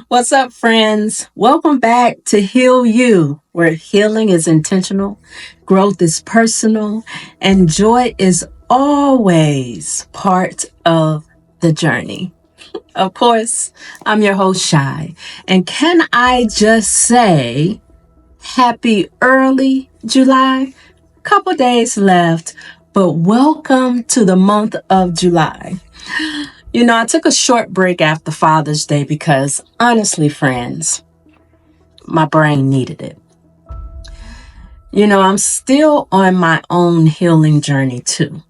What's up, friends? Welcome back to Heal You, where healing is intentional, growth is personal, and joy is always part of the journey. Of course, I'm your host, Shai. And can I just say, happy early July? Couple days left, but welcome to the month of July. I took a short break after Father's Day because, honestly, friends, my brain needed it. I'm still on my own healing journey too.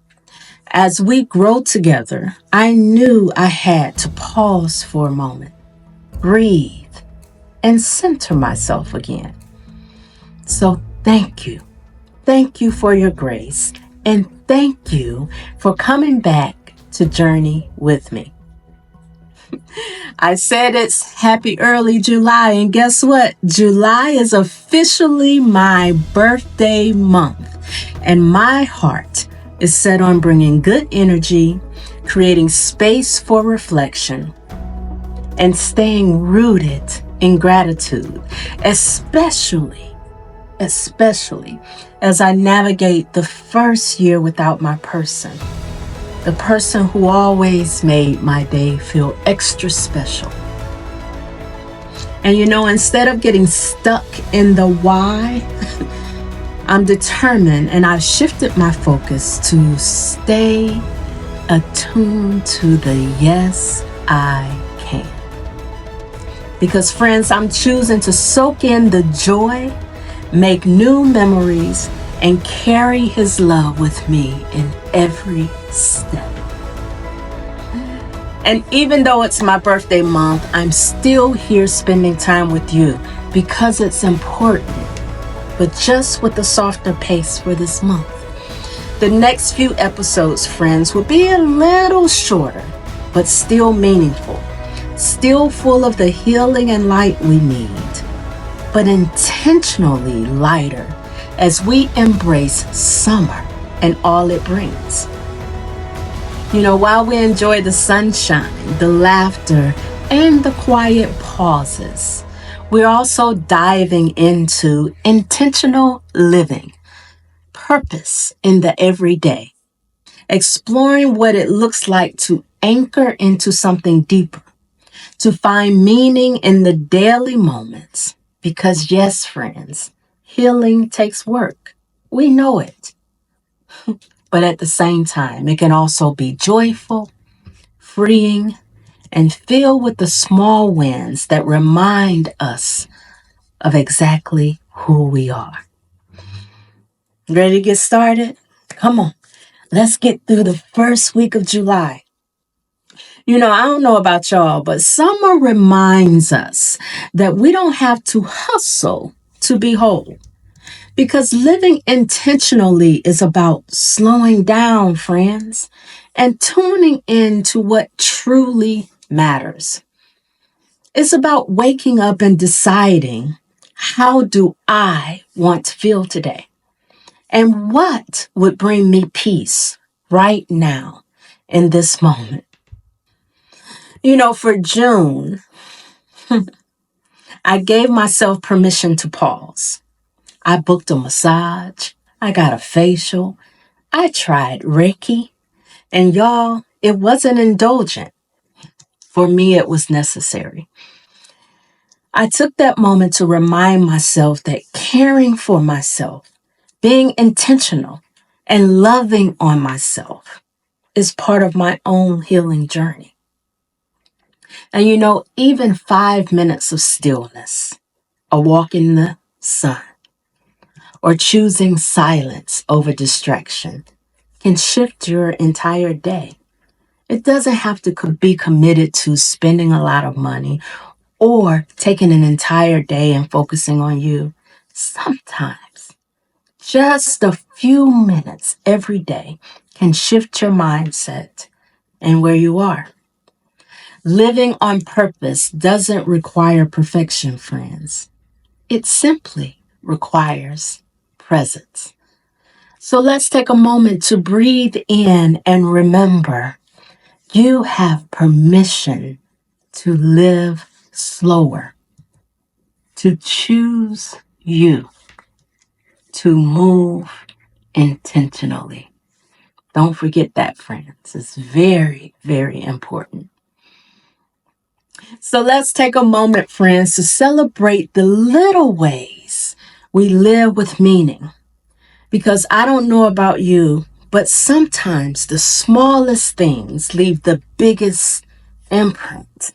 As we grow together, I knew I had to pause for a moment, breathe, and center myself again. So thank you. Thank you for your grace. And thank you for coming back to journey with me. I said it's happy early July, and guess what? July is officially my birthday month, and my heart is set on bringing good energy, creating space for reflection, and staying rooted in gratitude, especially as I navigate the first year without my person. The person who always made my day feel extra special. And instead of getting stuck in the why, I'm determined and I've shifted my focus to stay attuned to the yes, I can. Because, friends, I'm choosing to soak in the joy, make new memories, and carry His love with me in every step. And even though it's my birthday month, I'm still here spending time with you because it's important, but just with a softer pace for this month. The next few episodes, friends, will be a little shorter, but still meaningful, still full of the healing and light we need, but intentionally lighter as we embrace summer and all it brings. While we enjoy the sunshine, the laughter, and the quiet pauses, we're also diving into intentional living, purpose in the everyday, exploring what it looks like to anchor into something deeper, to find meaning in the daily moments. Because yes, friends, healing takes work. We know it. But at the same time, it can also be joyful, freeing, and filled with the small wins that remind us of exactly who we are. Ready to get started? Come on, let's get through the first week of July. I don't know about y'all, but summer reminds us that we don't have to hustle to be whole. Because living intentionally is about slowing down, friends, and tuning in to what truly matters. It's about waking up and deciding, how do I want to feel today? And what would bring me peace right now in this moment? For June, I gave myself permission to pause. I booked a massage. I got a facial. I tried Reiki. And y'all, it wasn't indulgent. For me, it was necessary. I took that moment to remind myself that caring for myself, being intentional, and loving on myself is part of my own healing journey. And even 5 minutes of stillness, a walk in the sun, or choosing silence over distraction can shift your entire day. It doesn't have to be committed to spending a lot of money or taking an entire day and focusing on you. Sometimes just a few minutes every day can shift your mindset and where you are. Living on purpose doesn't require perfection, friends. It simply requires presence. So let's take a moment to breathe in and remember, you have permission to live slower, to choose you, to move intentionally. Don't forget that, friends. It's very, very important. So let's take a moment, friends, to celebrate the little ways we live with meaning. Because I don't know about you, but sometimes the smallest things leave the biggest imprint.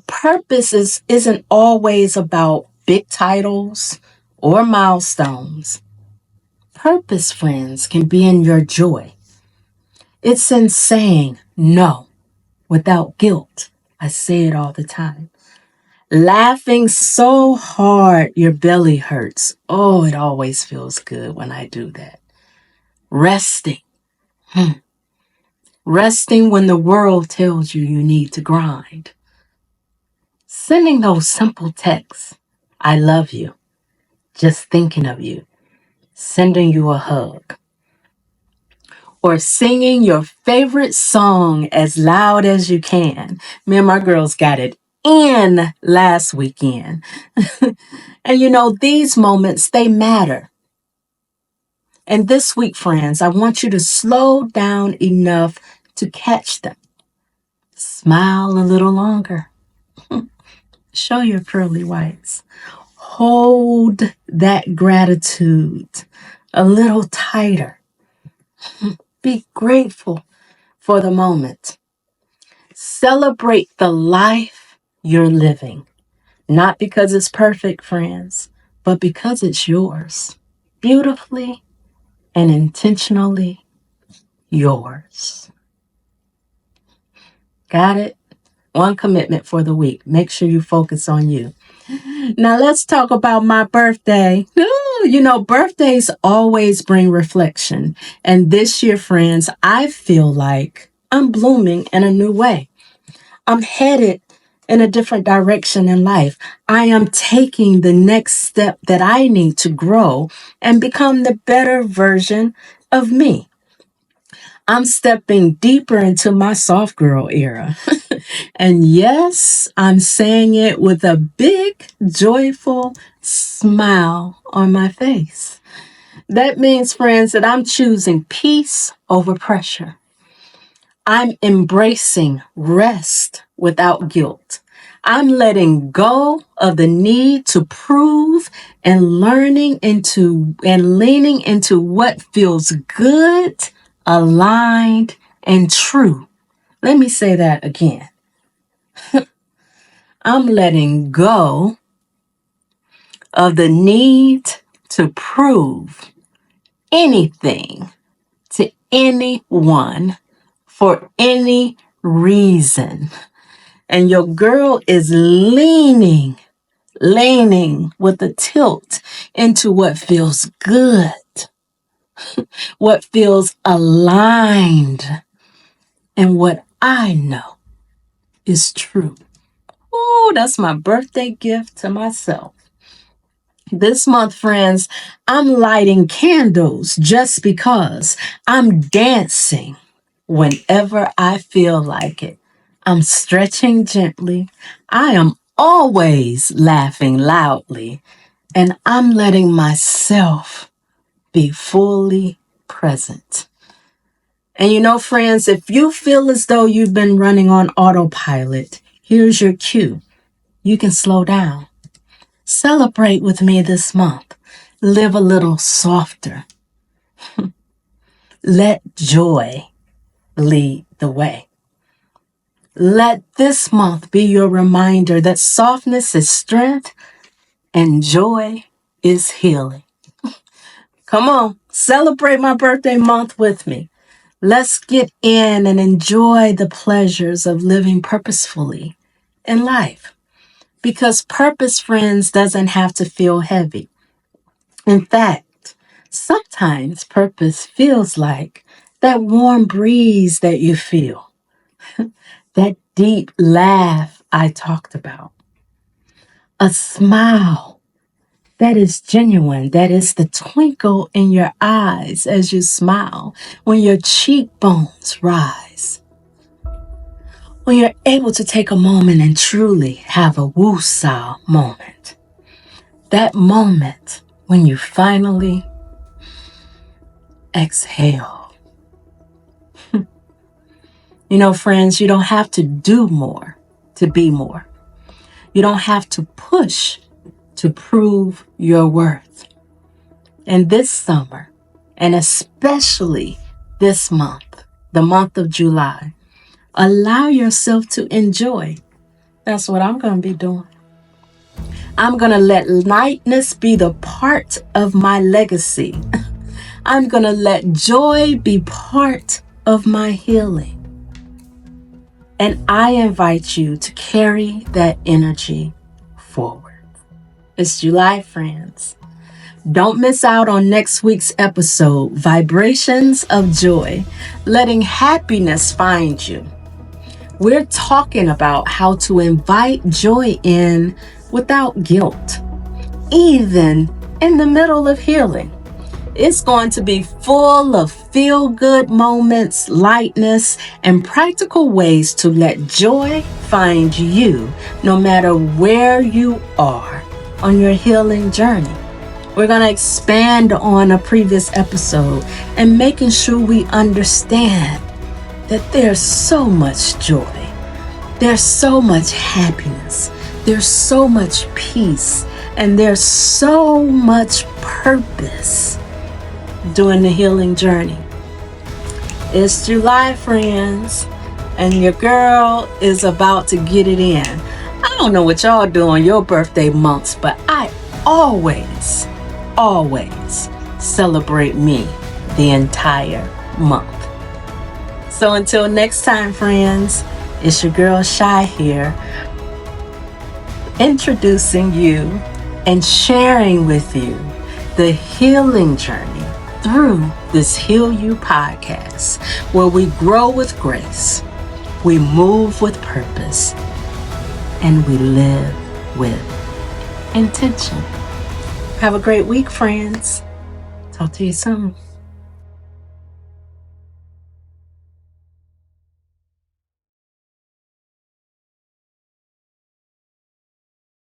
Purpose isn't always about big titles or milestones. Purpose, friends, can be in your joy. It's in saying no without guilt. I say it all the time. Laughing so hard your belly hurts. Oh, it always feels good when I do that. Resting. Resting when the world tells you you need to grind. Sending those simple texts. I love you. Just thinking of you. Sending you a hug. Or singing your favorite song as loud as you can. Me and my girls got it in last weekend. And these moments, they matter. And this week, friends, I want you to slow down enough to catch them. Smile a little longer. Show your pearly whites. Hold that gratitude a little tighter. Be grateful for the moment. Celebrate the life you're living. Not because it's perfect, friends, but because it's yours. Beautifully and intentionally yours. Got it? One commitment for the week. Make sure you focus on you. Now let's talk about my birthday. Birthdays always bring reflection. And this year, friends, I feel like I'm blooming in a new way. I'm headed in a different direction in life. I am taking the next step that I need to grow and become the better version of me. I'm stepping deeper into my soft girl era. And yes, I'm saying it with a big, joyful smile on my face. That means, friends, that I'm choosing peace over pressure. I'm embracing rest without guilt. I'm letting go of the need to prove and leaning into what feels good, aligned, and true. Let me say that again. I'm letting go of the need to prove anything to anyone for any reason. And your girl is leaning with a tilt into what feels good, what feels aligned, and what I know is true. Oh, that's my birthday gift to myself. This month, friends, I'm lighting candles just because. I'm dancing whenever I feel like it. I'm stretching gently. I am always laughing loudly. And I'm letting myself be fully present. And friends, if you feel as though you've been running on autopilot, here's your cue. You can slow down. Celebrate with me this month. Live a little softer. Let joy lead the way. Let this month be your reminder that softness is strength and joy is healing. Come on, celebrate my birthday month with me. Let's get in and enjoy the pleasures of living purposefully in life. Because purpose, friends, doesn't have to feel heavy. In fact, sometimes purpose feels like that warm breeze that you feel, that deep laugh I talked about, a smile that is genuine, that is the twinkle in your eyes as you smile when your cheekbones rise, when you're able to take a moment and truly have a woosah moment. That moment when you finally exhale. You know, friends, you don't have to do more to be more. You don't have to push to prove your worth. And this summer, and especially this month, the month of July, allow yourself to enjoy. That's what I'm going to be doing. I'm going to let lightness be the part of my legacy. I'm going to let joy be part of my healing. And I invite you to carry that energy forward. It's July, friends. Don't miss out on next week's episode, Vibrations of Joy, letting happiness find you. We're talking about how to invite joy in without guilt, even in the middle of healing. It's going to be full of feel-good moments, lightness, and practical ways to let joy find you no matter where you are on your healing journey. We're going to expand on a previous episode and making sure we understand that there's so much joy. There's so much happiness. There's so much peace. And there's so much purpose during the healing journey. It's July, friends, and your girl is about to get it in. I don't know what y'all do on your birthday months, but I always celebrate me the entire month. So until next time, friends, it's your girl Shai here, introducing you and sharing with you the healing journey through this Heal You podcast, where we grow with grace, we move with purpose, and we live with intention. Have a great week, friends. Talk to you soon.